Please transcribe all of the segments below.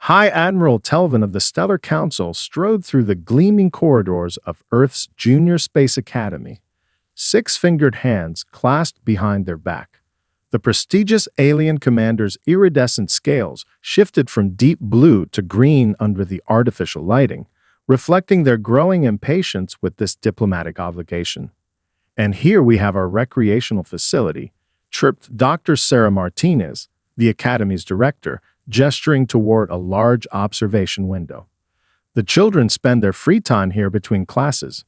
High Admiral Telvin of the Stellar Council strode through the gleaming corridors of Earth's Junior Space Academy, six-fingered hands clasped behind their back. The prestigious alien commander's iridescent scales shifted from deep blue to green under the artificial lighting, reflecting their growing impatience with this diplomatic obligation. "And here we have our recreational facility," chirped Dr. Sarah Martinez, the Academy's director, gesturing toward a large observation window. "The children spend their free time here between classes."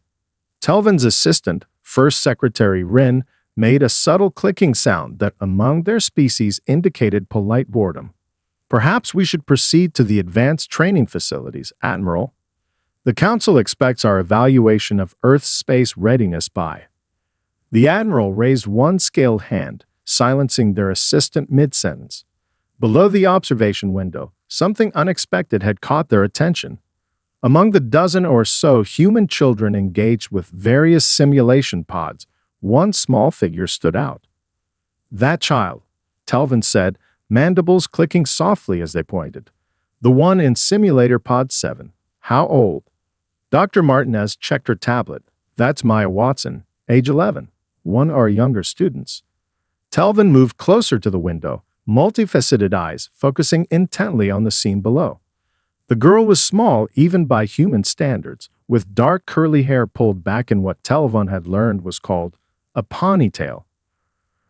Telvin's assistant, First Secretary Rin, made a subtle clicking sound that among their species indicated polite boredom. "Perhaps we should proceed to the advanced training facilities, Admiral. The Council expects our evaluation of Earth's space readiness by—" The Admiral raised one scaled hand, silencing their assistant mid-sentence. Below the observation window, something unexpected had caught their attention. Among the dozen or so human children engaged with various simulation pods, one small figure stood out. "That child," Telvin said, mandibles clicking softly as they pointed. "The one in Simulator Pod 7. How old?" Dr. Martinez checked her tablet. "That's Maya Watson, age 11, one of our younger students." Telvin moved closer to the window, multifaceted eyes focusing intently on the scene below. The girl was small even by human standards, with dark curly hair pulled back in what Telvin had learned was called a ponytail.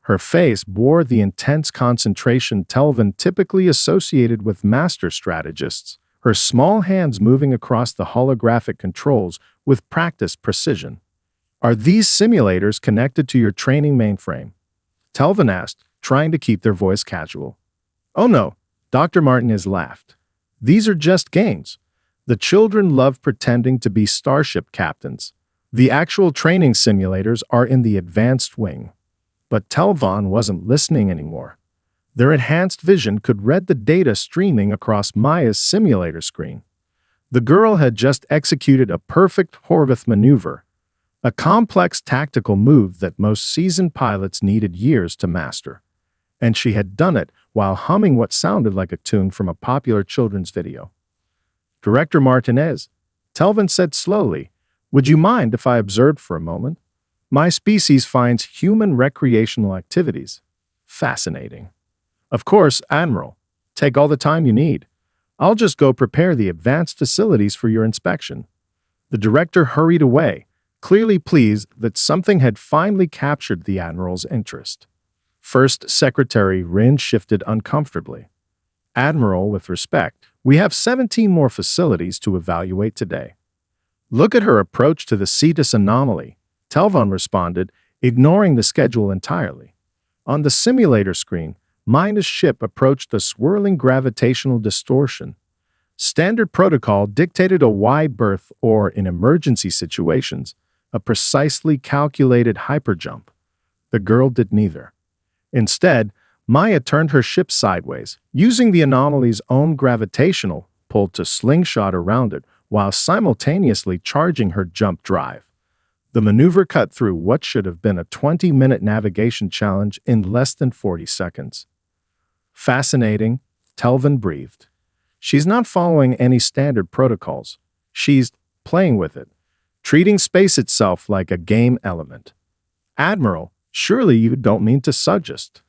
Her face bore the intense concentration Telvin typically associated with master strategists, her small hands moving across the holographic controls with practiced precision. "Are these simulators connected to your training mainframe?" Telvin asked, trying to keep their voice casual. "Oh no," Dr. Martinez laughed. "These are just games. The children love pretending to be Starship captains. The actual training simulators are in the advanced wing." But Telvin wasn't listening anymore. Their enhanced vision could read the data streaming across Maya's simulator screen. The girl had just executed a perfect Horvath maneuver, a complex tactical move that most seasoned pilots needed years to master. And she had done it while humming what sounded like a tune from a popular children's video. "Director Martinez," Telvin said slowly, "would you mind if I observed for a moment? My species finds human recreational activities fascinating." "Of course, Admiral. Take all the time you need. I'll just go prepare the advanced facilities for your inspection." The director hurried away, clearly pleased that something had finally captured the Admiral's interest. First Secretary Rin shifted uncomfortably. "Admiral, with respect, we have 17 more facilities to evaluate today." "Look at her approach to the Cetus anomaly," Telvin responded, ignoring the schedule entirely. On the simulator screen, Maya's ship approached a swirling gravitational distortion. Standard protocol dictated a wide berth or, in emergency situations, a precisely calculated hyperjump. The girl did neither. Instead, Maya turned her ship sideways, using the anomaly's own gravitational pull to slingshot around it while simultaneously charging her jump drive. The maneuver cut through what should have been a 20-minute navigation challenge in less than 40 seconds. "Fascinating," Telvin breathed. "She's not following any standard protocols. She's playing with it, treating space itself like a game element." "Admiral, surely you don't mean to suggest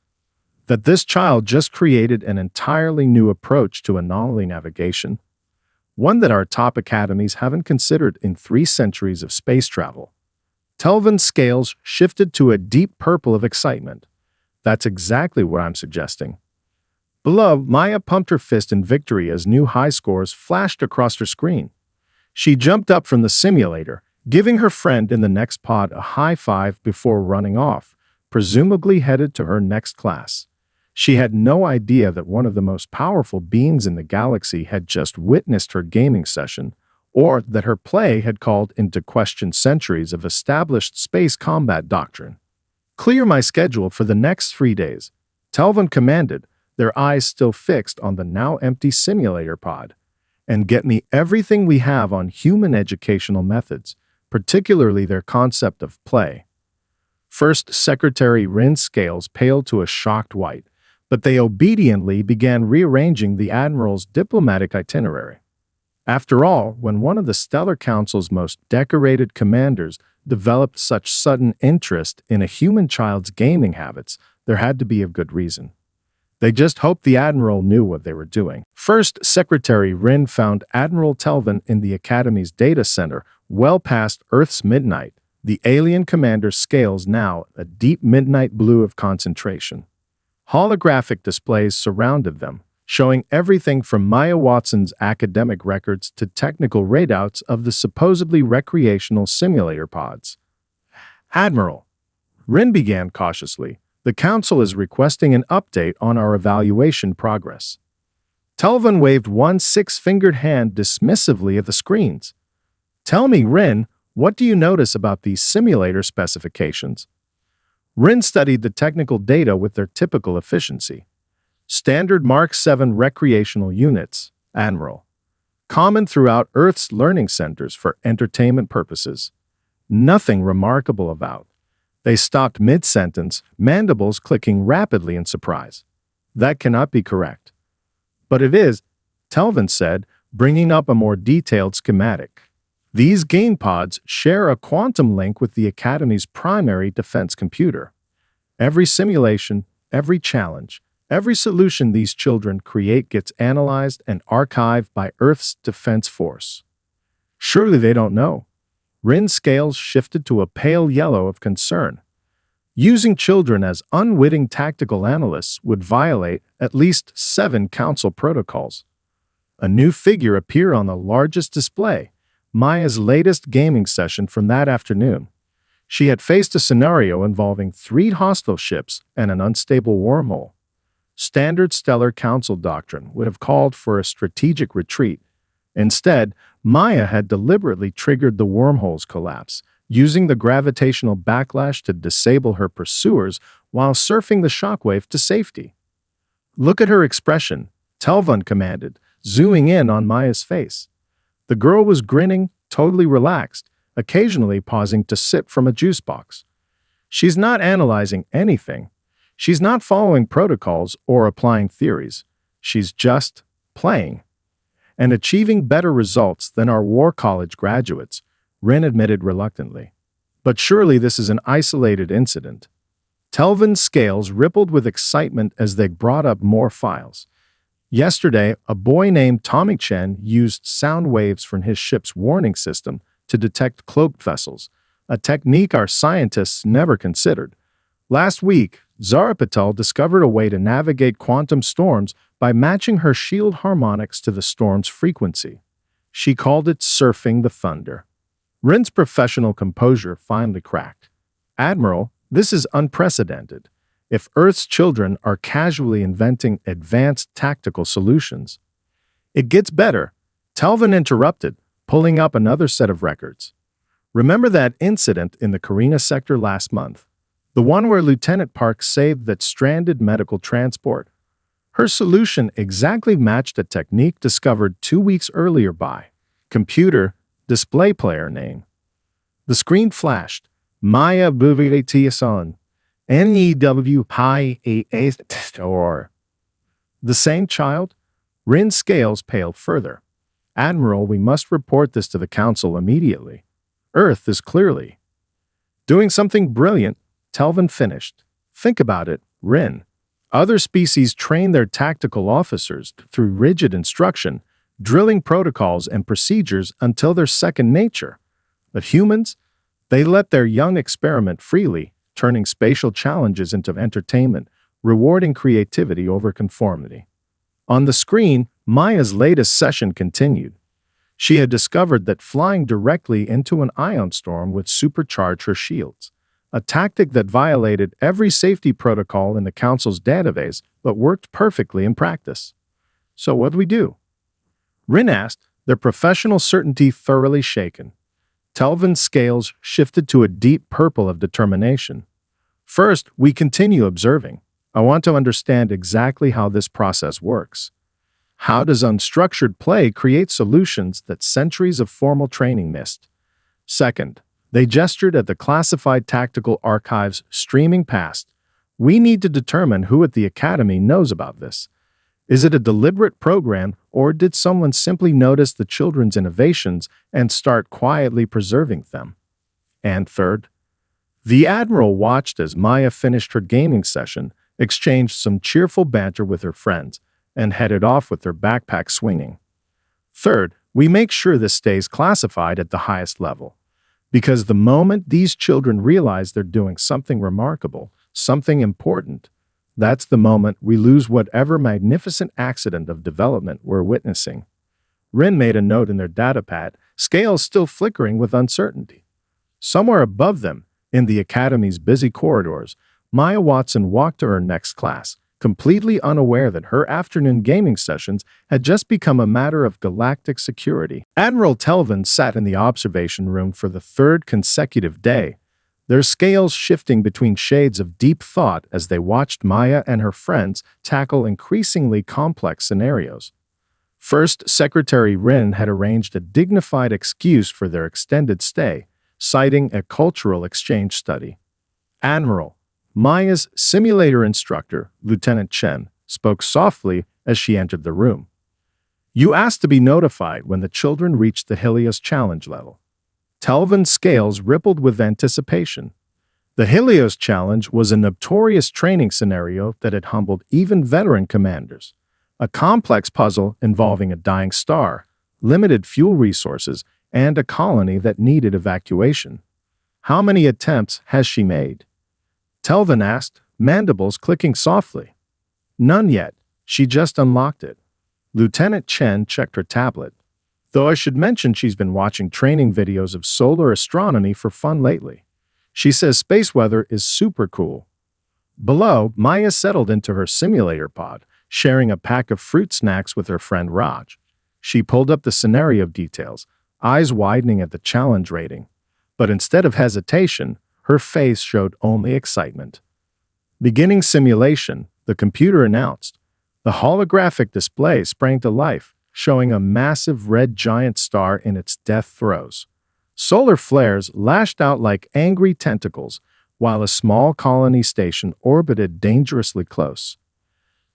that this child just created an entirely new approach to anomaly navigation, one that our top academies haven't considered in 3 centuries of space travel?" Telvin's scales shifted to a deep purple of excitement. "That's exactly what I'm suggesting." Below, Maya pumped her fist in victory as new high scores flashed across her screen. She jumped up from the simulator, giving her friend in the next pod a high five before running off, presumably headed to her next class. She had no idea that one of the most powerful beings in the galaxy had just witnessed her gaming session, or that her play had called into question centuries of established space combat doctrine. "Clear my schedule for the next 3 days," Telvin commanded, their eyes still fixed on the now empty simulator pod, "and get me everything we have on human educational methods, particularly their concept of play." First Secretary Rin's scales paled to a shocked white, but they obediently began rearranging the Admiral's diplomatic itinerary. After all, when one of the Stellar Council's most decorated commanders developed such sudden interest in a human child's gaming habits, there had to be a good reason. They just hoped the Admiral knew what they were doing. First Secretary Rin found Admiral Telvin in the Academy's data center, well past Earth's midnight, the alien commander's scales now a deep midnight blue of concentration. Holographic displays surrounded them, showing everything from Maya Watson's academic records to technical readouts of the supposedly recreational simulator pods. Admiral, Rin began cautiously, the Council is requesting an update on our evaluation progress. Telvin waved one six-fingered hand dismissively at the screens. Tell me, Rin, what do you notice about these simulator specifications? Rin studied the technical data with their typical efficiency. Standard Mark VII recreational units, Admiral. Common throughout Earth's learning centers for entertainment purposes. Nothing remarkable about. They stopped mid-sentence, mandibles clicking rapidly in surprise. That cannot be correct. But it is, Telvin said, bringing up a more detailed schematic. These game pods share a quantum link with the Academy's primary defense computer. Every simulation, every challenge, every solution these children create gets analyzed and archived by Earth's defense force. Surely they don't know. Rin's scales shifted to a pale yellow of concern. Using children as unwitting tactical analysts would violate at least 7 Council protocols. A new figure appeared on the largest display, Maya's latest gaming session from that afternoon. She had faced a scenario involving 3 hostile ships and an unstable wormhole. Standard Stellar Council doctrine would have called for a strategic retreat. Instead, Maya had deliberately triggered the wormhole's collapse, using the gravitational backlash to disable her pursuers while surfing the shockwave to safety. Look at her expression, Telvin commanded, zooming in on Maya's face. The girl was grinning, totally relaxed, occasionally pausing to sip from a juice box. She's not analyzing anything. She's not following protocols or applying theories. She's just playing. And achieving better results than our War College graduates, Rin admitted reluctantly. But surely this is an isolated incident. Telvin's scales rippled with excitement as they brought up more files. Yesterday, a boy named Tommy Chen used sound waves from his ship's warning system to detect cloaked vessels, a technique our scientists never considered. Last week, Zara Patel discovered a way to navigate quantum storms by matching her shield harmonics to the storm's frequency. She called it surfing the thunder. Rin's professional composure finally cracked. Admiral, this is unprecedented. If Earth's children are casually inventing advanced tactical solutions. It gets better, Telvin interrupted, pulling up another set of records. Remember that incident in the Carina sector last month? The one where Lieutenant Park saved that stranded medical transport? Her solution exactly matched a technique discovered 2 weeks earlier by computer display player name. The screen flashed, Maya Buvitiason. NEW The same child? Rin's scales paled further. Admiral, we must report this to the Council immediately. Earth is clearly doing something brilliant, Telvin finished. Think about it, Rin. Other species train their tactical officers through rigid instruction, drilling protocols and procedures until they're second nature. But humans, they let their young experiment freely, turning spatial challenges into entertainment, rewarding creativity over conformity. On the screen, Maya's latest session continued. She had discovered that flying directly into an ion storm would supercharge her shields, a tactic that violated every safety protocol in the Council's database but worked perfectly in practice. So what do we do? Rin asked, their professional certainty thoroughly shaken. Telvin's scales shifted to a deep purple of determination. First, we continue observing. I want to understand exactly how this process works. How does unstructured play create solutions that centuries of formal training missed? Second, they gestured at the classified tactical archives streaming past. We need to determine who at the Academy knows about this. Is it a deliberate program, or did someone simply notice the children's innovations and start quietly preserving them? And third, the Admiral watched as Maya finished her gaming session, exchanged some cheerful banter with her friends, and headed off with her backpack swinging. Third, we make sure this stays classified at the highest level. Because the moment these children realize they're doing something remarkable, something important, that's the moment we lose whatever magnificent accident of development we're witnessing. Rin made a note in their datapad, scales still flickering with uncertainty. Somewhere above them, in the Academy's busy corridors, Maya Watson walked to her next class, completely unaware that her afternoon gaming sessions had just become a matter of galactic security. Admiral Telvin sat in the observation room for the third consecutive day, their scales shifting between shades of deep thought as they watched Maya and her friends tackle increasingly complex scenarios. First, Secretary Rin had arranged a dignified excuse for their extended stay, citing a cultural exchange study. Admiral, Maya's simulator instructor, Lieutenant Chen, spoke softly as she entered the room. You asked to be notified when the children reached the Helios challenge level. Telvin's scales rippled with anticipation. The Helios challenge was a notorious training scenario that had humbled even veteran commanders. A complex puzzle involving a dying star, limited fuel resources, and a colony that needed evacuation. How many attempts has she made? Telvin asked, mandibles clicking softly. None yet. She just unlocked it. Lieutenant Chen checked her tablet. Though I should mention she's been watching training videos of solar astronomy for fun lately. She says space weather is super cool. Below, Maya settled into her simulator pod, sharing a pack of fruit snacks with her friend Raj. She pulled up the scenario details, eyes widening at the challenge rating. But instead of hesitation, her face showed only excitement. Beginning simulation, the computer announced. The holographic display sprang to life, showing a massive red giant star in its death throes. Solar flares lashed out like angry tentacles, while a small colony station orbited dangerously close.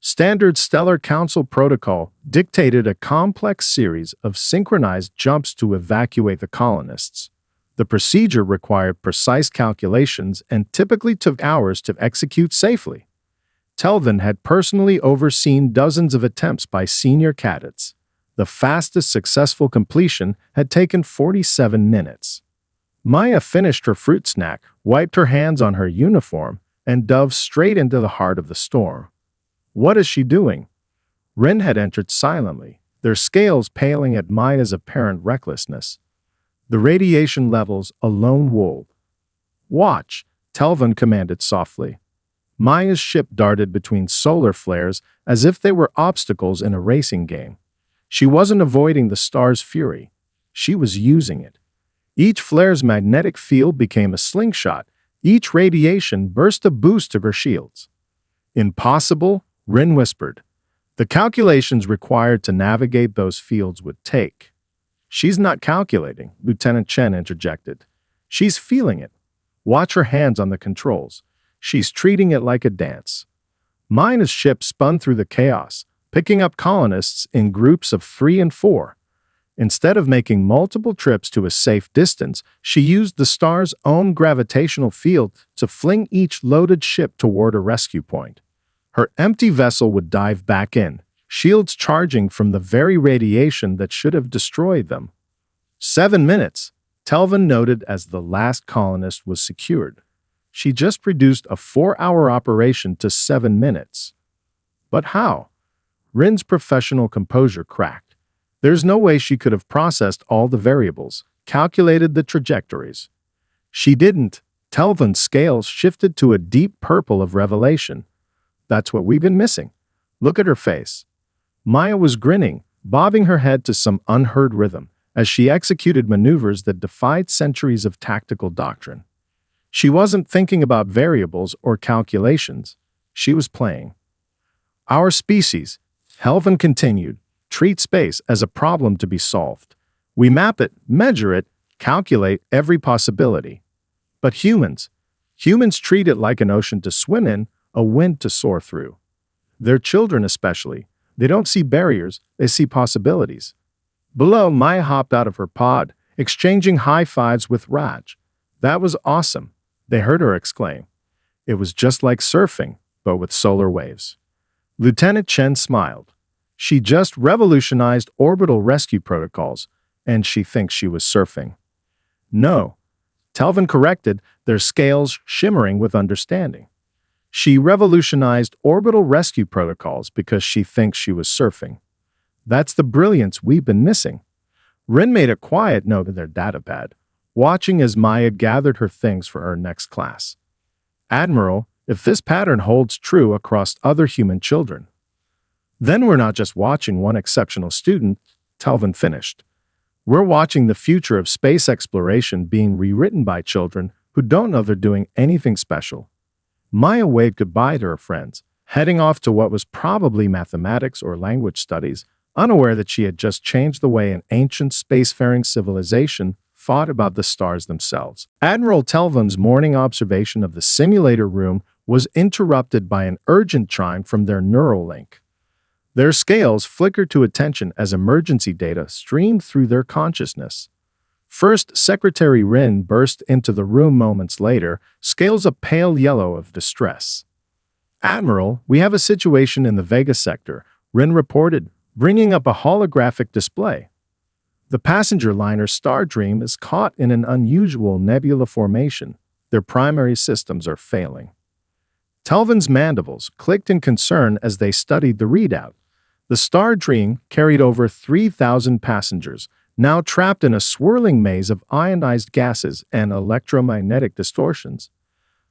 Standard Stellar Council protocol dictated a complex series of synchronized jumps to evacuate the colonists. The procedure required precise calculations and typically took hours to execute safely. Telvin had personally overseen dozens of attempts by senior cadets. The fastest successful completion had taken 47 minutes. Maya finished her fruit snack, wiped her hands on her uniform, and dove straight into the heart of the storm. What is she doing? Rin had entered silently, their scales paling at Maya's apparent recklessness. The radiation levels a lone wolf. Watch, Telvin commanded softly. Maya's ship darted between solar flares as if they were obstacles in a racing game. She wasn't avoiding the star's fury. She was using it. Each flare's magnetic field became a slingshot. Each radiation burst a boost to her shields. Impossible, Rin whispered. The calculations required to navigate those fields would take. She's not calculating, Lieutenant Chen interjected. She's feeling it. Watch her hands on the controls. She's treating it like a dance. Maya's ship spun through the chaos, picking up colonists in groups of 3 and 4. Instead of making multiple trips to a safe distance, she used the star's own gravitational field to fling each loaded ship toward a rescue point. Her empty vessel would dive back in, shields charging from the very radiation that should have destroyed them. 7 minutes, Telvin noted as the last colonist was secured. She just reduced a 4-hour operation to 7 minutes. But how? Rin's professional composure cracked. There's no way she could have processed all the variables, calculated the trajectories. She didn't. Telvin's scales shifted to a deep purple of revelation. That's what we've been missing. Look at her face. Maya was grinning, bobbing her head to some unheard rhythm, as she executed maneuvers that defied centuries of tactical doctrine. She wasn't thinking about variables or calculations. She was playing. Our species, Helvin continued, treat space as a problem to be solved. We map it, measure it, calculate every possibility. But humans treat it like an ocean to swim in, a wind to soar through. Their children especially, they don't see barriers, they see possibilities. Below, Maya hopped out of her pod, exchanging high fives with Raj. That was awesome, they heard her exclaim. It was just like surfing, but with solar waves. Lieutenant Chen smiled. She just revolutionized orbital rescue protocols, and she thinks she was surfing. No, Telvin corrected, their scales shimmering with understanding. She revolutionized orbital rescue protocols because she thinks she was surfing. That's the brilliance we've been missing. Rin made a quiet note in their datapad, watching as Maya gathered her things for her next class. Admiral, if this pattern holds true across other human children, then we're not just watching one exceptional student, Telvin finished. We're watching the future of space exploration being rewritten by children who don't know they're doing anything special. Maya waved goodbye to her friends, heading off to what was probably mathematics or language studies, unaware that she had just changed the way an ancient spacefaring civilization thought about the stars themselves. Admiral Telvin's morning observation of the simulator room was interrupted by an urgent chime from their neural link. Their scales flickered to attention as emergency data streamed through their consciousness. First, Secretary Rin burst into the room moments later, scales a pale yellow of distress. Admiral, we have a situation in the Vega sector, Rin reported, bringing up a holographic display. The passenger liner Star Dream is caught in an unusual nebula formation. Their primary systems are failing. Telvin's mandibles clicked in concern as they studied the readout. The Star Dream carried over 3,000 passengers, now trapped in a swirling maze of ionized gases and electromagnetic distortions.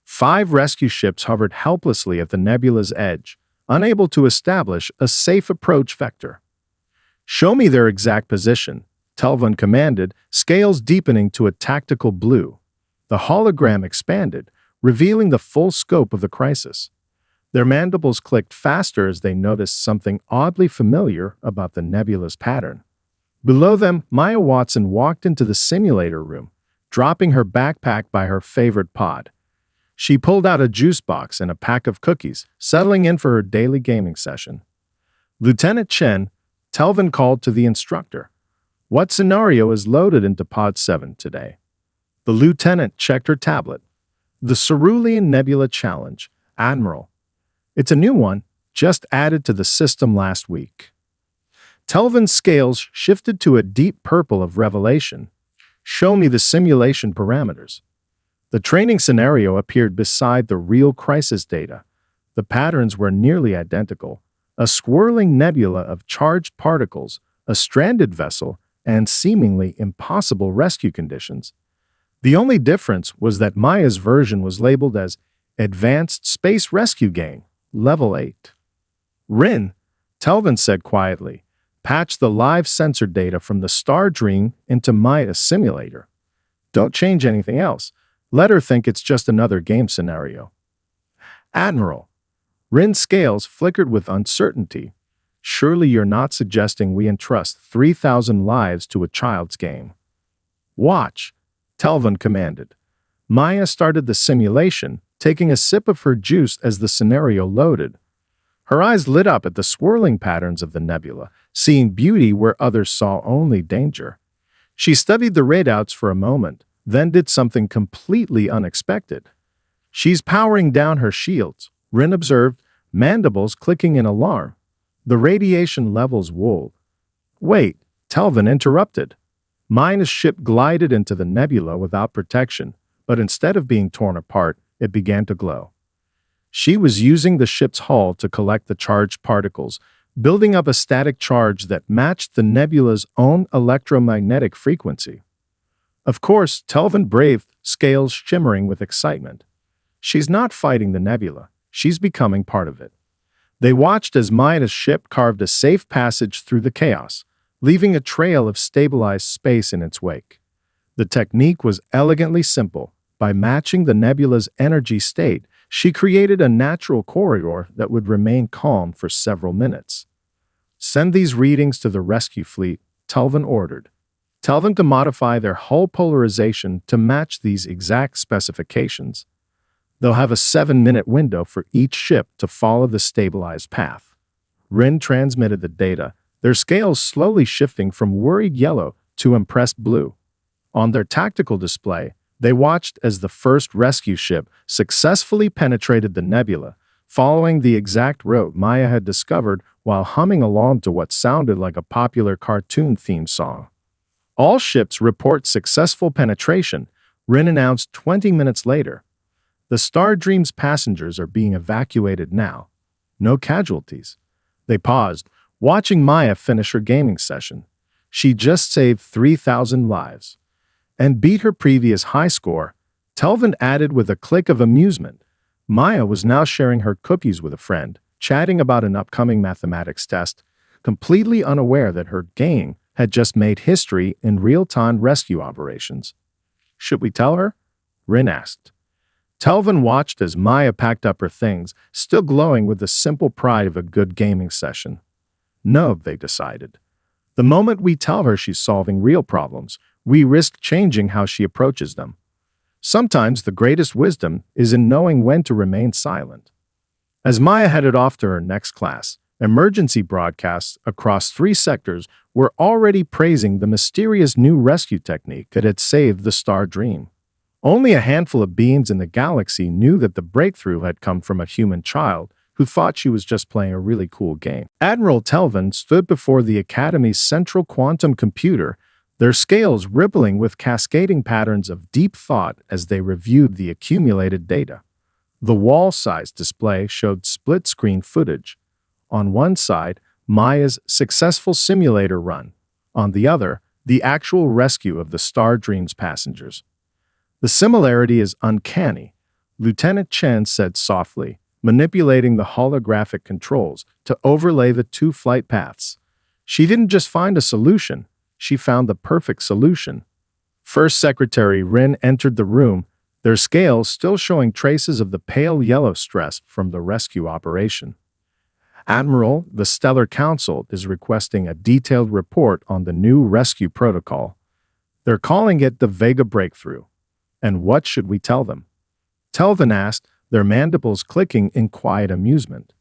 5 rescue ships hovered helplessly at the nebula's edge, unable to establish a safe approach vector. Show me their exact position, Telvin commanded, scales deepening to a tactical blue. The hologram expanded, revealing the full scope of the crisis. Their mandibles clicked faster as they noticed something oddly familiar about the nebula's pattern. Below them, Maya Watson walked into the simulator room, dropping her backpack by her favorite pod. She pulled out a juice box and a pack of cookies, settling in for her daily gaming session. Lieutenant Chen, Telvin called to the instructor. What scenario is loaded into Pod 7 today? The lieutenant checked her tablet. The Cerulean Nebula Challenge, Admiral. It's a new one, just added to the system last week. Telvin's scales shifted to a deep purple of revelation. Show me the simulation parameters. The training scenario appeared beside the real crisis data. The patterns were nearly identical. A swirling nebula of charged particles, a stranded vessel, and seemingly impossible rescue conditions. The only difference was that Maya's version was labeled as Advanced Space Rescue Game, Level 8. Rin, Telvin said quietly, patch the live sensor data from the Star Dream into Maya's simulator. Don't change anything else. Let her think it's just another game scenario. Admiral, Rin's scales flickered with uncertainty. Surely you're not suggesting we entrust 3,000 lives to a child's game. Watch, Telvin commanded. Maya started the simulation, taking a sip of her juice as the scenario loaded. Her eyes lit up at the swirling patterns of the nebula, seeing beauty where others saw only danger. She studied the readouts for a moment, then did something completely unexpected. She's powering down her shields, Rin observed, mandibles clicking in alarm. The radiation levels whooled. Wait, Telvin interrupted. Maya's ship glided into the nebula without protection, but instead of being torn apart, it began to glow. She was using the ship's hull to collect the charged particles, building up a static charge that matched the nebula's own electromagnetic frequency. Of course, Telvin braved, scales shimmering with excitement. She's not fighting the nebula, she's becoming part of it. They watched as Maya's ship carved a safe passage through the chaos, leaving a trail of stabilized space in its wake. The technique was elegantly simple. By matching the nebula's energy state, she created a natural corridor that would remain calm for several minutes. Send these readings to the rescue fleet, Telvin ordered. Tell them to modify their hull polarization to match these exact specifications. They'll have a 7-minute window for each ship to follow the stabilized path. Rin transmitted the data, their scales slowly shifting from worried yellow to impressed blue. On their tactical display, they watched as the first rescue ship successfully penetrated the nebula, following the exact route Maya had discovered while humming along to what sounded like a popular cartoon theme song. All ships report successful penetration, Rin announced 20 minutes later. The Star Dream's passengers are being evacuated now. No casualties. They paused, watching Maya finish her gaming session. She just saved 3,000 lives and beat her previous high score, Telvin added with a click of amusement. Maya was now sharing her cookies with a friend, chatting about an upcoming mathematics test, completely unaware that her gang had just made history in real-time rescue operations. Should we tell her? Rin asked. Telvin watched as Maya packed up her things, still glowing with the simple pride of a good gaming session. No, they decided. The moment we tell her she's solving real problems, we risk changing how she approaches them. Sometimes the greatest wisdom is in knowing when to remain silent. As Maya headed off to her next class, emergency broadcasts across 3 sectors were already praising the mysterious new rescue technique that had saved the Star Dream. Only a handful of beings in the galaxy knew that the breakthrough had come from a human child who thought she was just playing a really cool game. Admiral Telvin stood before the Academy's central quantum computer, their scales rippling with cascading patterns of deep thought as they reviewed the accumulated data. The wall-sized display showed split-screen footage. On one side, Maya's successful simulator run. On the other, the actual rescue of the Star Dream's passengers. The similarity is uncanny, Lieutenant Chen said softly, manipulating the holographic controls to overlay the 2 flight paths. She didn't just find a solution, she found the perfect solution. First Secretary Rin entered the room, their scales still showing traces of the pale yellow stress from the rescue operation. Admiral, the Stellar Council is requesting a detailed report on the new rescue protocol. They're calling it the Vega Breakthrough. And what should we tell them? Telvin asked, their mandibles clicking in quiet amusement.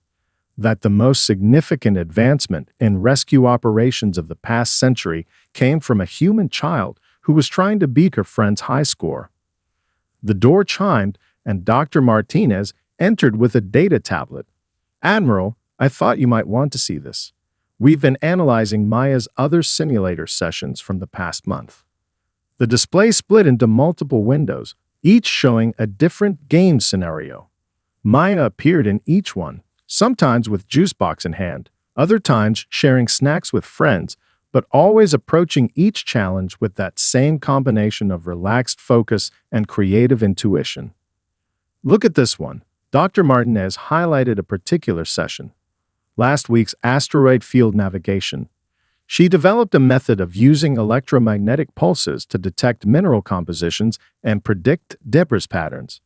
That the most significant advancement in rescue operations of the past century came from a human child who was trying to beat her friend's high score. The door chimed, and Dr. Martinez entered with a data tablet. Admiral, I thought you might want to see this. We've been analyzing Maya's other simulator sessions from the past month. The display split into multiple windows, each showing a different game scenario. Maya appeared in each one, sometimes with juice box in hand, other times sharing snacks with friends, but always approaching each challenge with that same combination of relaxed focus and creative intuition. Look at this one. Dr. Martinez highlighted a particular session. Last week's asteroid field navigation. She developed a method of using electromagnetic pulses to detect mineral compositions and predict debris patterns.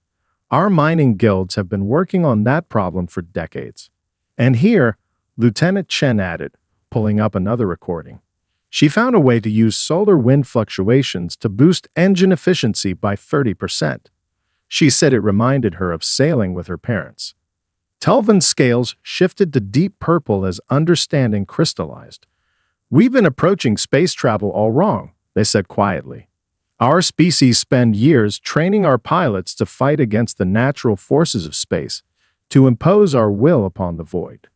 Our mining guilds have been working on that problem for decades. And here, Lieutenant Chen added, pulling up another recording. She found a way to use solar wind fluctuations to boost engine efficiency by 30%. She said it reminded her of sailing with her parents. Telvin's scales shifted to deep purple as understanding crystallized. We've been approaching space travel all wrong, they said quietly. Our species spend years training our pilots to fight against the natural forces of space, to impose our will upon the void.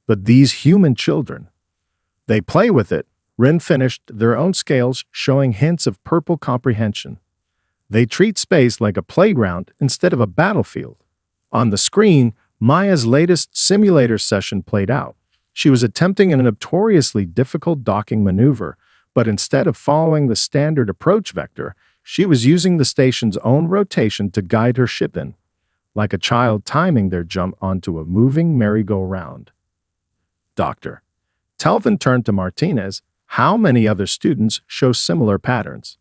But these human children, they play with it. Rin finished, their own scales showing hints of purple comprehension. They treat space like a playground instead of a battlefield. On the screen, Maya's latest simulator session played out. She was attempting a notoriously difficult docking maneuver, but instead of following the standard approach vector, she was using the station's own rotation to guide her ship in, like a child timing their jump onto a moving merry-go-round. Doctor. Telvin turned to Martinez. How many other students show similar patterns?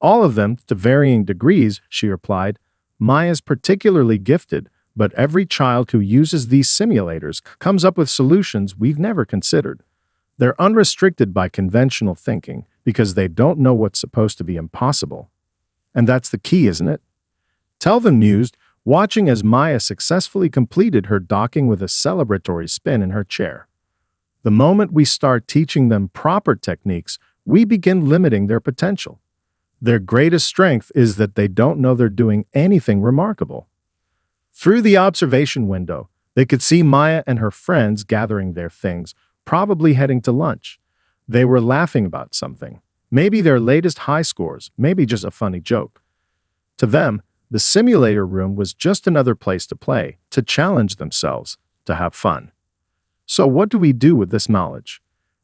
All of them, to varying degrees, she replied. Maya's particularly gifted, but every child who uses these simulators comes up with solutions we've never considered. They're unrestricted by conventional thinking because they don't know what's supposed to be impossible. And that's the key, isn't it? Telvin mused, watching as Maya successfully completed her docking with a celebratory spin in her chair. The moment we start teaching them proper techniques, we begin limiting their potential. Their greatest strength is that they don't know they're doing anything remarkable. Through the observation window, they could see Maya and her friends gathering their things, probably heading to lunch. They were laughing about something. Maybe their latest high scores, maybe just a funny joke. To them, the simulator room was just another place to play, to challenge themselves, to have fun. So what do we do with this knowledge?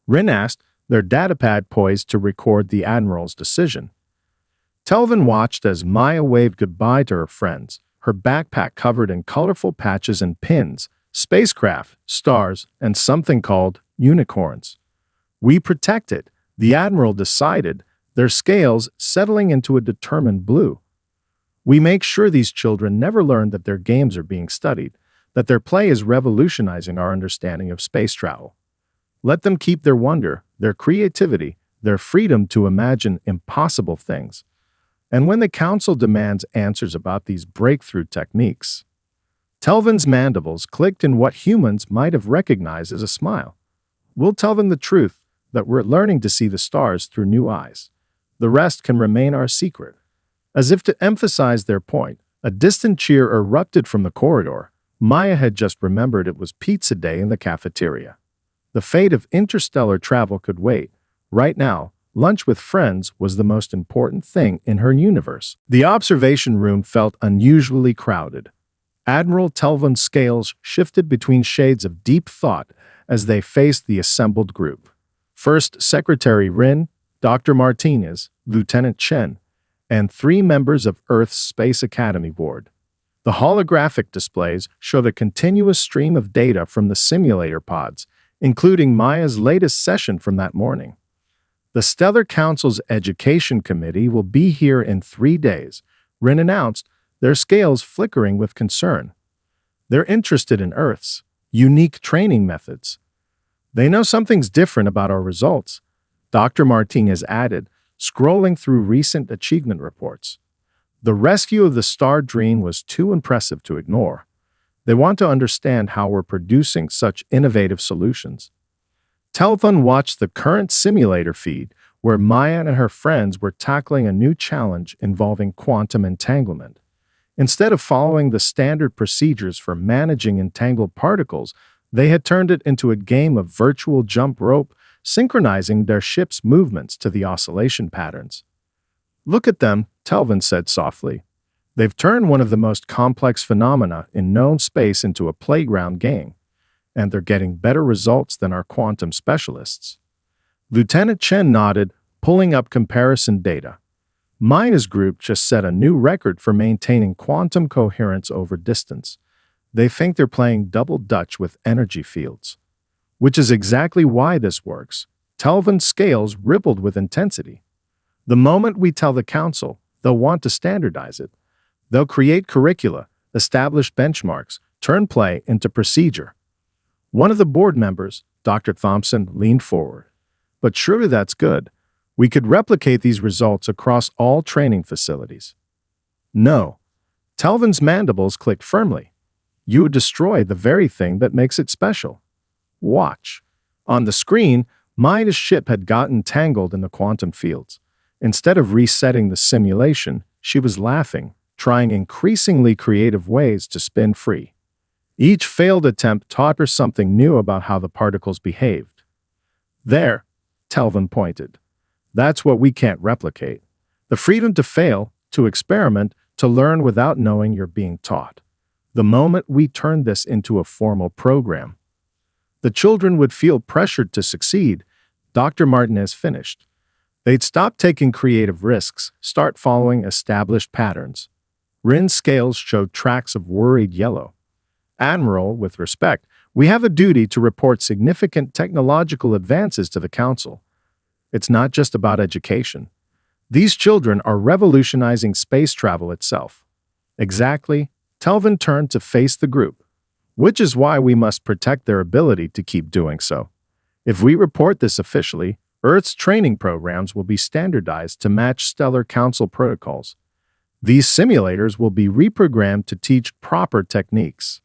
Rin asked, their datapad poised to record the Admiral's decision. Telvin watched as Maya waved goodbye to her friends, her backpack covered in colorful patches and pins, spacecraft, stars, and something called unicorns. We protect it, the Admiral decided, their scales settling into a determined blue. We make sure these children never learn that their games are being studied, that their play is revolutionizing our understanding of space travel. Let them keep their wonder, their creativity, their freedom to imagine impossible things. And when the Council demands answers about these breakthrough techniques, Telvin's mandibles clicked in what humans might have recognized as a smile. We'll tell them the truth, that we're learning to see the stars through new eyes. The rest can remain our secret. As if to emphasize their point, a distant cheer erupted from the corridor. Maya had just remembered it was pizza day in the cafeteria. The fate of interstellar travel could wait. Right now, lunch with friends was the most important thing in her universe. The observation room felt unusually crowded. Admiral Telvin's scales shifted between shades of deep thought as they faced the assembled group. First, Secretary Rin, Dr. Martinez, Lieutenant Chen, and 3 members of Earth's Space Academy Board. The holographic displays show the continuous stream of data from the simulator pods, including Maya's latest session from that morning. The Stellar Council's Education Committee will be here in 3 days, Rin announced, their scales flickering with concern. They're interested in Earth's unique training methods. They know something's different about our results, Dr. Martinez added, scrolling through recent achievement reports. The rescue of the Star Dream was too impressive to ignore. They want to understand how we're producing such innovative solutions. Telthun watched the current simulator feed, where Maya and her friends were tackling a new challenge involving quantum entanglement. Instead of following the standard procedures for managing entangled particles, they had turned it into a game of virtual jump rope, synchronizing their ship's movements to the oscillation patterns. Look at them, Telvin said softly. They've turned one of the most complex phenomena in known space into a playground game, and they're getting better results than our quantum specialists. Lieutenant Chen nodded, pulling up comparison data. Maya's group just set a new record for maintaining quantum coherence over distance. They think they're playing double Dutch with energy fields. Which is exactly why this works. Telvin's scales rippled with intensity. The moment we tell the Council, they'll want to standardize it. They'll create curricula, establish benchmarks, turn play into procedure. One of the board members, Dr. Thompson, leaned forward. But surely that's good. We could replicate these results across all training facilities. No. Telvin's mandibles clicked firmly. You would destroy the very thing that makes it special. Watch. On the screen, Maya's ship had gotten tangled in the quantum fields. Instead of resetting the simulation, she was laughing, trying increasingly creative ways to spin free. Each failed attempt taught her something new about how the particles behaved. There, Telvin pointed. That's what we can't replicate. The freedom to fail, to experiment, to learn without knowing you're being taught. The moment we turn this into a formal program, the children would feel pressured to succeed, Dr. Martinez finished. They'd stop taking creative risks, start following established patterns. Rin's scales showed tracks of worried yellow. Admiral, with respect, we have a duty to report significant technological advances to the Council. It's not just about education. These children are revolutionizing space travel itself. Exactly, Telvin turned to face the group. Which is why we must protect their ability to keep doing so. If we report this officially, Earth's training programs will be standardized to match Stellar Council protocols. These simulators will be reprogrammed to teach proper techniques.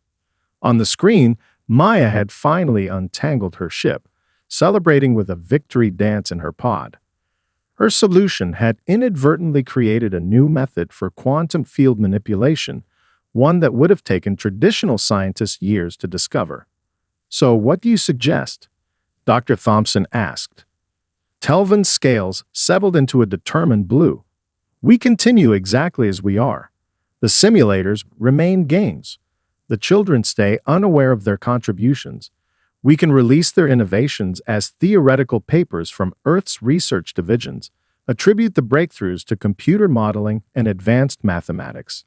On the screen, Maya had finally untangled her ship, celebrating with a victory dance in her pod. Her solution had inadvertently created a new method for quantum field manipulation, one that would have taken traditional scientists years to discover. "So what do you suggest?" Dr. Thompson asked. Telvin's scales settled into a determined blue. "We continue exactly as we are. The simulators remain games. The children stay unaware of their contributions. We can release their innovations as theoretical papers from Earth's research divisions, attribute the breakthroughs to computer modeling and advanced mathematics.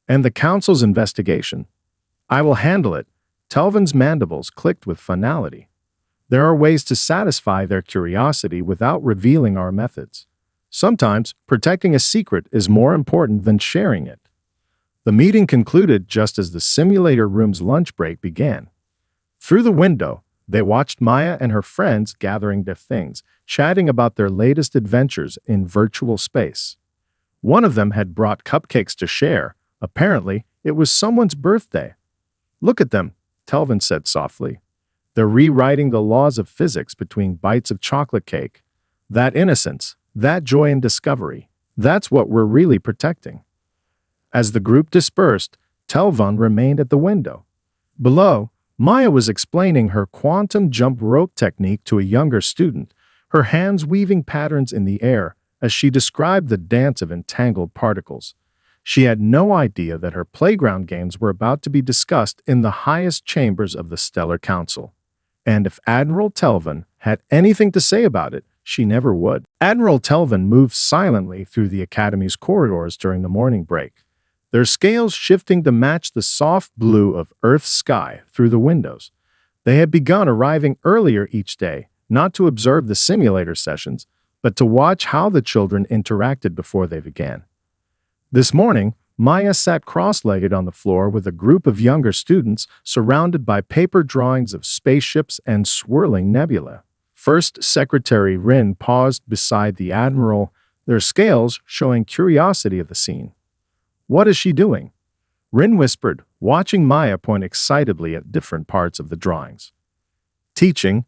And the Council's investigation. I will handle it." Telvin's mandibles clicked with finality. "There are ways to satisfy their curiosity without revealing our methods. Sometimes, protecting a secret is more important than sharing it." The meeting concluded just as the simulator room's lunch break began. Through the window, they watched Maya and her friends gathering their things, chatting about their latest adventures in virtual space. One of them had brought cupcakes to share. Apparently, it was someone's birthday. "Look at them," Telvin said softly. "They're rewriting the laws of physics between bites of chocolate cake. That innocence, that joy in discovery, that's what we're really protecting." As the group dispersed, Telvin remained at the window. Below, Maya was explaining her quantum jump rope technique to a younger student, her hands weaving patterns in the air as she described the dance of entangled particles. She had no idea that her playground games were about to be discussed in the highest chambers of the Stellar Council. And if Admiral Telvin had anything to say about it, she never would. Admiral Telvin moved silently through the Academy's corridors during the morning break, their scales shifting to match the soft blue of Earth's sky through the windows. They had begun arriving earlier each day, not to observe the simulator sessions, but to watch how the children interacted before they began. This morning, Maya sat cross-legged on the floor with a group of younger students surrounded by paper drawings of spaceships and swirling nebulae. First Secretary Rin paused beside the Admiral, their scales showing curiosity of the scene. "What is she doing?" Rin whispered, watching Maya point excitedly at different parts of the drawings. "Teaching,"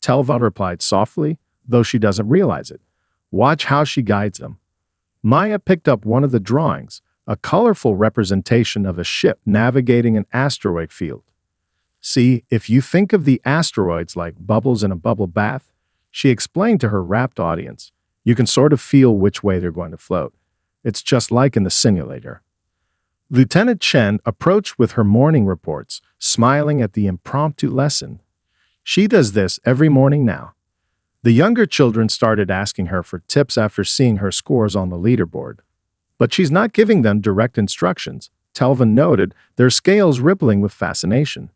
Telva replied softly, though she doesn't realize it. "Watch how she guides them." Maya picked up one of the drawings, a colorful representation of a ship navigating an asteroid field. "See, if you think of the asteroids like bubbles in a bubble bath," she explained to her rapt audience, "you can sort of feel which way they're going to float. It's just like in the simulator." Lieutenant Chen approached with her morning reports, smiling at the impromptu lesson. She does this every morning now. The younger children started asking her for tips after seeing her scores on the leaderboard. But she's not giving them direct instructions, Telvin noted, their scales rippling with fascination.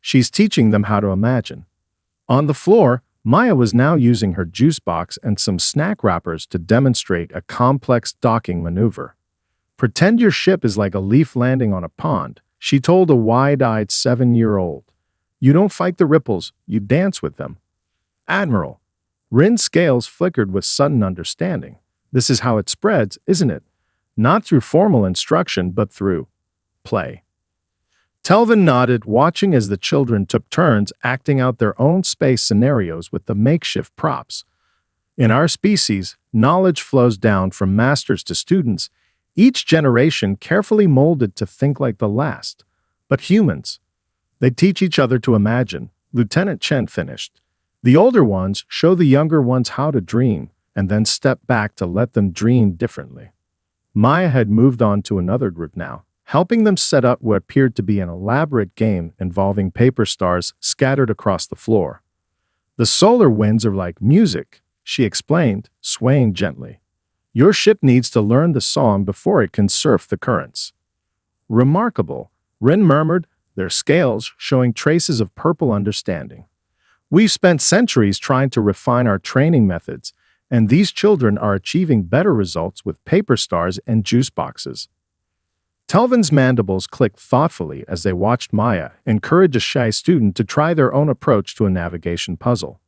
She's teaching them how to imagine. On the floor, Maya was now using her juice box and some snack wrappers to demonstrate a complex docking maneuver. "Pretend your ship is like a leaf landing on a pond," she told a wide-eyed 7-year-old. "You don't fight the ripples, you dance with them." "Admiral." Rin's scales flickered with sudden understanding. "This is how it spreads, isn't it? Not through formal instruction, but through play." Telvin nodded, watching as the children took turns acting out their own space scenarios with the makeshift props. In our species, knowledge flows down from masters to students, each generation carefully molded to think like the last. But humans, they teach each other to imagine, Lieutenant Chen finished. The older ones show the younger ones how to dream, and then step back to let them dream differently. Maya had moved on to another group now, helping them set up what appeared to be an elaborate game involving paper stars scattered across the floor. "The solar winds are like music," she explained, swaying gently. "Your ship needs to learn the song before it can surf the currents." "Remarkable," Rin murmured, their scales showing traces of purple understanding. "We've spent centuries trying to refine our training methods, and these children are achieving better results with paper stars and juice boxes." Telvin's mandibles clicked thoughtfully as they watched Maya encourage a shy student to try their own approach to a navigation puzzle.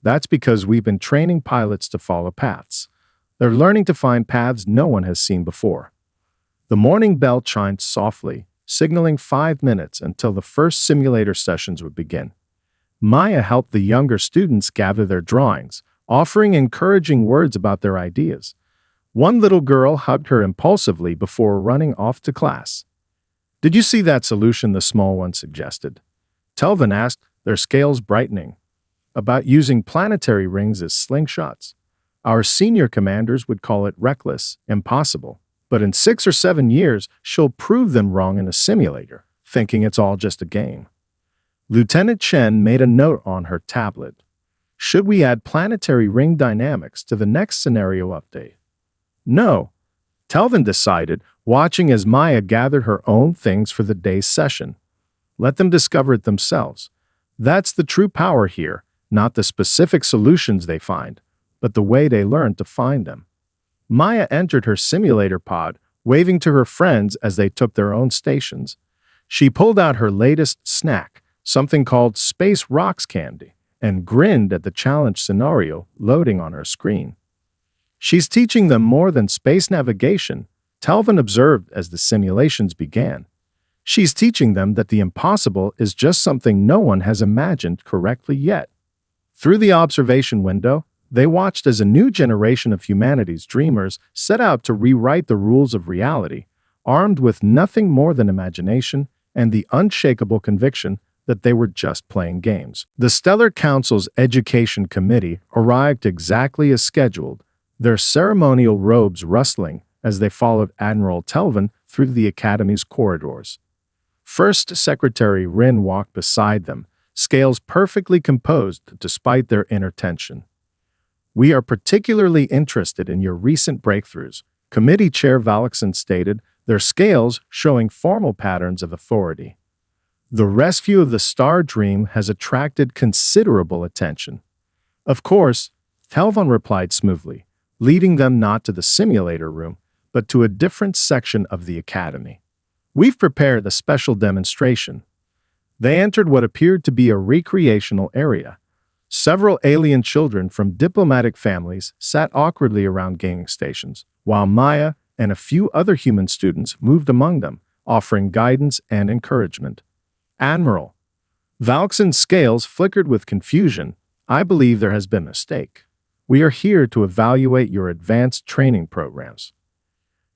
"That's because we've been training pilots to follow paths. They're learning to find paths no one has seen before." The morning bell chimed softly, signaling 5 minutes until the first simulator sessions would begin. Maya helped the younger students gather their drawings, offering encouraging words about their ideas. One little girl hugged her impulsively before running off to class. "Did you see that solution the small one suggested?" Telvin asked, their scales brightening. "About using planetary rings as slingshots. Our senior commanders would call it reckless, impossible. But in 6 or 7 years, she'll prove them wrong in a simulator, thinking it's all just a game." Lieutenant Chen made a note on her tablet. "Should we add planetary ring dynamics to the next scenario update?" "No," Telvin decided, watching as Maya gathered her own things for the day's session. "Let them discover it themselves. That's the true power here, not the specific solutions they find, but the way they learn to find them." Maya entered her simulator pod, waving to her friends as they took their own stations. She pulled out her latest snack, something called Space Rocks candy, and grinned at the challenge scenario loading on her screen. "She's teaching them more than space navigation," Telvin observed as the simulations began. "She's teaching them that the impossible is just something no one has imagined correctly yet." Through the observation window, they watched as a new generation of humanity's dreamers set out to rewrite the rules of reality, armed with nothing more than imagination and the unshakable conviction that they were just playing games. The Stellar Council's Education Committee arrived exactly as scheduled, their ceremonial robes rustling as they followed Admiral Telvin through the Academy's corridors. First Secretary Rin walked beside them, scales perfectly composed despite their inner tension. "We are particularly interested in your recent breakthroughs," Committee Chair Valakson stated, their scales showing formal patterns of authority. "The rescue of the Star Dream has attracted considerable attention." "Of course," Telvin replied smoothly, leading them not to the simulator room, but to a different section of the Academy. "We've prepared a special demonstration." They entered what appeared to be a recreational area. Several alien children from diplomatic families sat awkwardly around gaming stations, while Maya and a few other human students moved among them, offering guidance and encouragement. "Admiral." Valkson's scales flickered with confusion. "I believe there has been a mistake. We are here to evaluate your advanced training programs."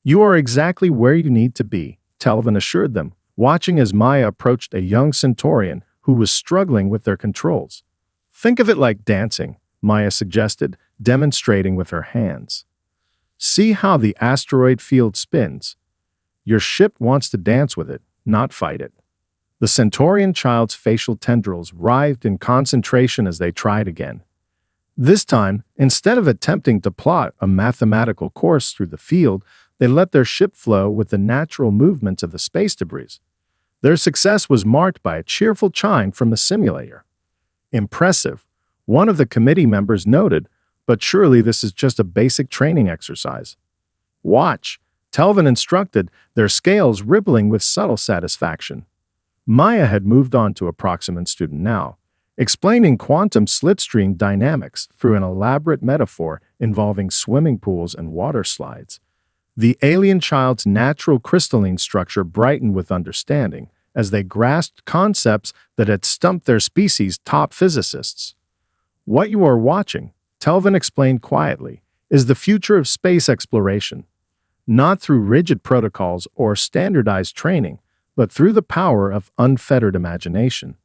"You are exactly where you need to be," Telvin assured them, watching as Maya approached a young Centaurian who was struggling with their controls. "Think of it like dancing," Maya suggested, demonstrating with her hands. "See how the asteroid field spins? Your ship wants to dance with it, not fight it." The Centaurian child's facial tendrils writhed in concentration as they tried again. This time, instead of attempting to plot a mathematical course through the field, they let their ship flow with the natural movements of the space debris. Their success was marked by a cheerful chime from the simulator. "Impressive," one of the committee members noted, "but surely this is just a basic training exercise." "Watch," Telvin instructed, their scales rippling with subtle satisfaction. Maya had moved on to a proximate student now, explaining quantum slipstream dynamics through an elaborate metaphor involving swimming pools and water slides. The alien child's natural crystalline structure brightened with understanding as they grasped concepts that had stumped their species' top physicists. "What you are watching," Telvin explained quietly, "is the future of space exploration. Not through rigid protocols or standardized training, but through the power of unfettered imagination."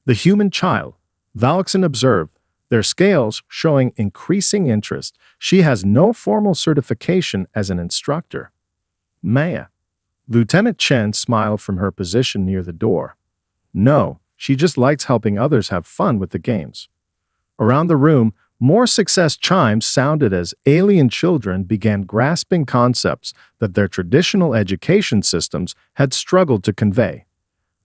The human child, Valakson observed, their scales showing increasing interest. "She has no formal certification as an instructor." "Maya." Lieutenant Chen smiled from her position near the door. "No, she just likes helping others have fun with the games." Around the room, more success chimes sounded as alien children began grasping concepts that their traditional education systems had struggled to convey.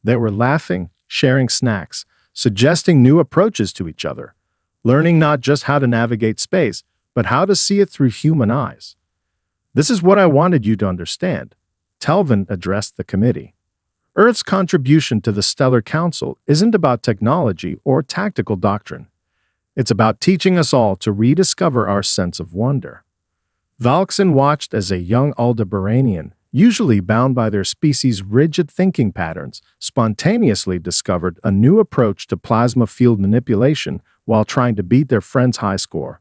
They were laughing, sharing snacks, suggesting new approaches to each other, learning not just how to navigate space, but how to see it through human eyes. "This is what I wanted you to understand," Telvin addressed the committee. "Earth's contribution to the Stellar Council isn't about technology or tactical doctrine. It's about teaching us all to rediscover our sense of wonder." Valkson watched as a young Aldebaranian, usually bound by their species' rigid thinking patterns, spontaneously discovered a new approach to plasma field manipulation while trying to beat their friend's high score.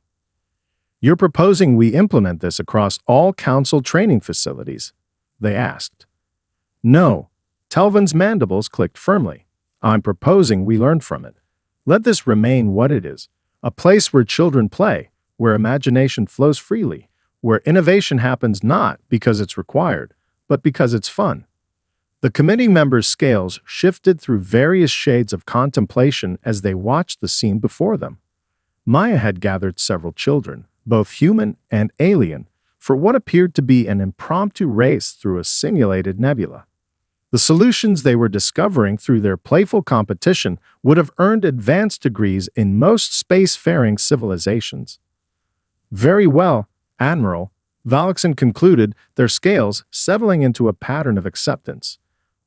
"You're proposing we implement this across all Council training facilities?" they asked. "No." Telvin's mandibles clicked firmly. "I'm proposing we learn from it. Let this remain what it is, a place where children play, where imagination flows freely, where innovation happens not because it's required, but because it's fun." The committee members' scales shifted through various shades of contemplation as they watched the scene before them. Maya had gathered several children, both human and alien, for what appeared to be an impromptu race through a simulated nebula. The solutions they were discovering through their playful competition would have earned advanced degrees in most spacefaring civilizations. "Very well, Admiral," Valixen concluded, their scales settling into a pattern of acceptance.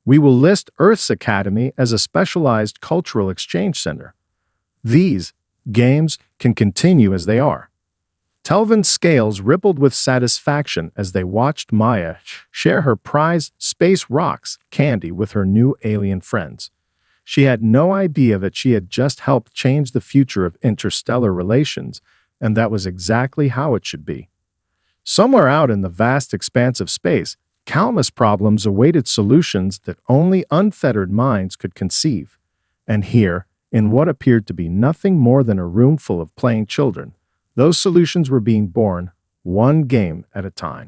"We will list Earth's Academy as a specialized cultural exchange center. These games can continue as they are." Telvin's scales rippled with satisfaction as they watched Maya share her prized space rocks candy with her new alien friends. She had no idea that she had just helped change the future of interstellar relations, and that was exactly how it should be. Somewhere out in the vast expanse of space, countless problems awaited solutions that only unfettered minds could conceive. And here, in what appeared to be nothing more than a room full of playing children, those solutions were being born, one game at a time.